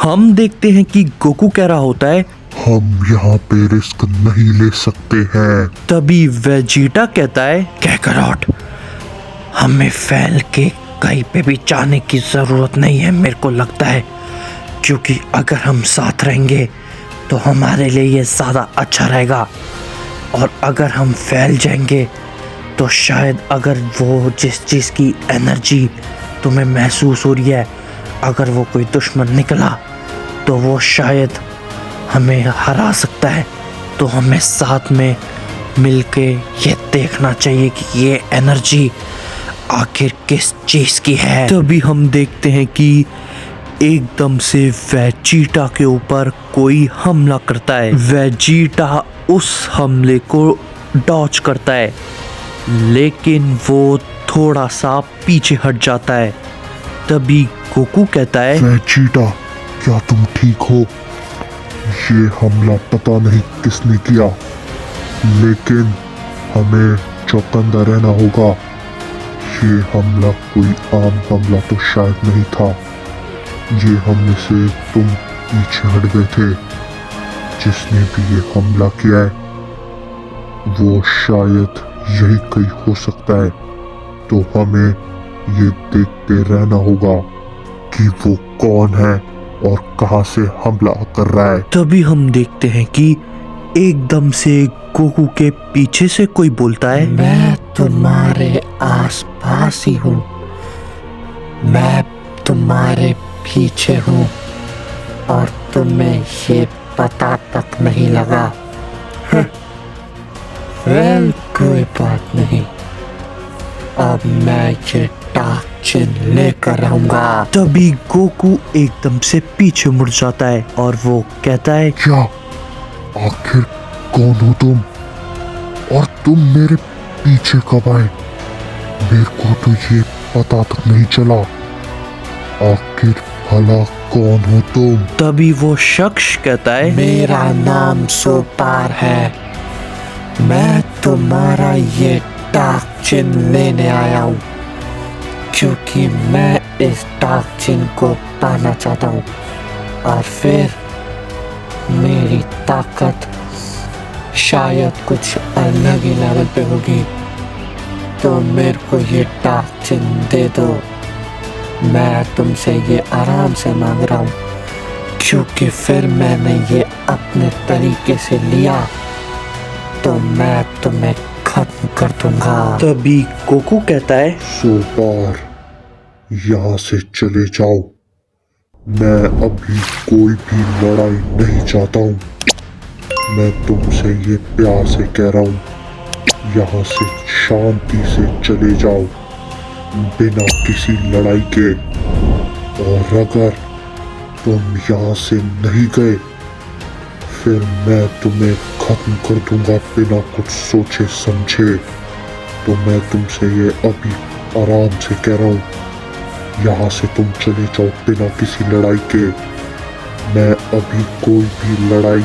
हम देखते हैं कि गोकू कह रहा होता है, हम यहाँ पे रिस्क नहीं ले सकते हैं। तभी वेजिटा कहता है, कैकरॉट, हमें फैल के कहीं पे भी जाने की जरूरत नहीं है, मेरे को लगता है, क्योंकि अगर हम साथ रहेंगे तो हमारे लिए ये ज़्यादा अच्छा रहेगा। और अगर हम फैल जाएंगे तो शायद अगर वो जिस चीज़ की एनर्जी तुम्हें महसूस हो रही है, अगर वो कोई दुश्मन निकला तो वो शायद हमें हरा सकता है। तो हमें साथ में मिलके ये देखना चाहिए कि ये एनर्जी आखिर किस चीज़ की है। तभी हम देखते हैं कि एकदम से वेजिटा के ऊपर कोई हमला करता है। वेजिटा उस हमले को डॉज करता है, लेकिन वो थोड़ा सा पीछे हट जाता है। तभी गोकू कहता है, वेजिटा, क्या तुम ठीक हो? ये हमला पता नहीं किसने किया, लेकिन हमें चौकन्ना रहना होगा। ये हमला कोई आम हमला तो शायद नहीं था। ये हमले से तुम पीछे हट गए थे। जिसने भी ये हमला किया है वो शायद यही कहीं हो सकता है। तो हमें ये देखते रहना होगा कि वो कौन है और कहां से हमला कर रहा है। तभी हम देखते हैं कि एकदम से गोकू के पीछे से कोई बोलता है, मैं तुम्हारे आसपास ही हूँ, मैं तुम्हारे पीछे हूँ और तुम्हें ये पता तक नहीं लगा। वेल, कोई बात नहीं, अब मैं ये डार्क चिन्ह लेकर आऊंगा। तभी गोकू एकदम से पीछे मुड़ जाता है और वो कहता है, क्या? आखिर कौन हो तुम? और तुम मेरे पीछे कब आए? मेरे को तो ये पता तक नहीं चला। आखिर भला कौन हो तुम? तभी वो शख्स कहता है, मेरा नाम सोपार है, मैं तुम्हारा ये डार्क चिन्ह लेने आया हूँ, क्योंकि मैं इस डार्क चिन्ह को पाना चाहता हूँ और फिर मेरी ताकत शायद कुछ अलग ही लेवल पे होगी। तो मेरे को ये डार्क चिन्ह दे दो। मैं तुमसे ये आराम से मांग रहा हूँ, क्योंकि फिर मैंने ये अपने तरीके से लिया तो मैं तुम्हें खत्म कर दूंगा। तभी गोकू कहता है, सोपार, यहाँ से चले जाओ। मैं अभी कोई भी लड़ाई नहीं चाहता हूँ। मैं तुमसे ये प्यार से कह रहा हूँ, यहाँ से शांति से चले जाओ बिना किसी लड़ाई के। और अगर तुम यहाँ से नहीं गए फिर मैं तुम्हें खत्म कर दूंगा बिना कुछ सोचे समझे। तो मैं तुमसे ये अभी आराम से कह रहा हूँ, यहाँ से तुम चले जाओ बिना किसी लड़ाई के। मैं अभी कोई भी लड़ाई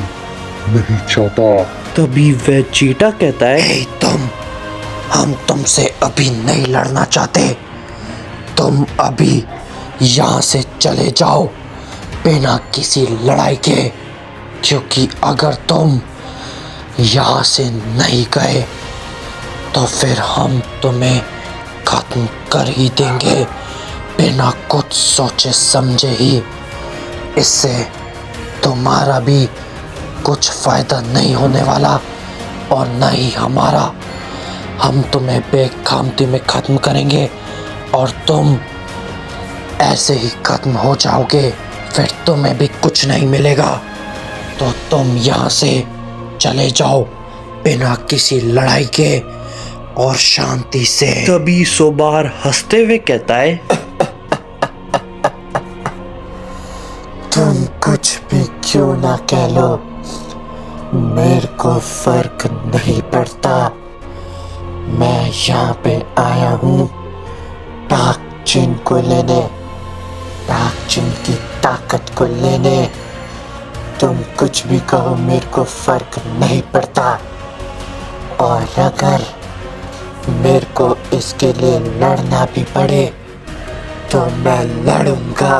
नहीं चाहता। तभी वेजिटा कहता है, हे तुम, हम तुमसे अभी नहीं लड़ना चाहते। तुम अभी यहाँ से चले जाओ बिना किसी लड़ाई के, क्योंकि अगर तुम यहाँ से नहीं गए तो फिर हम तुम्हें खत्म कर ही देंगे बिना कुछ सोचे समझे ही। इससे तुम्हारा भी कुछ फायदा नहीं होने वाला और न ही हमारा। हम तुम्हें बेखामती में खत्म करेंगे और तुम ऐसे ही खत्म हो जाओगे, फिर तुम्हें भी कुछ नहीं मिलेगा। तो तुम यहाँ से चले जाओ बिना किसी लड़ाई के और शांति से। तभी सोबार हंसते हुए कहता है, तुम कुछ भी क्यों ना कह लो, मेरे को फर्क नहीं पड़ता। मैं यहाँ पे आया हूँ डार्क चिन्ह को लेने, डार्क चिन्ह की ताकत को लेने। तुम कुछ भी कहो, मेरे को फर्क नहीं पड़ता। और अगर मेरे को इसके लिए लड़ना भी पड़े तो मैं लड़ूंगा।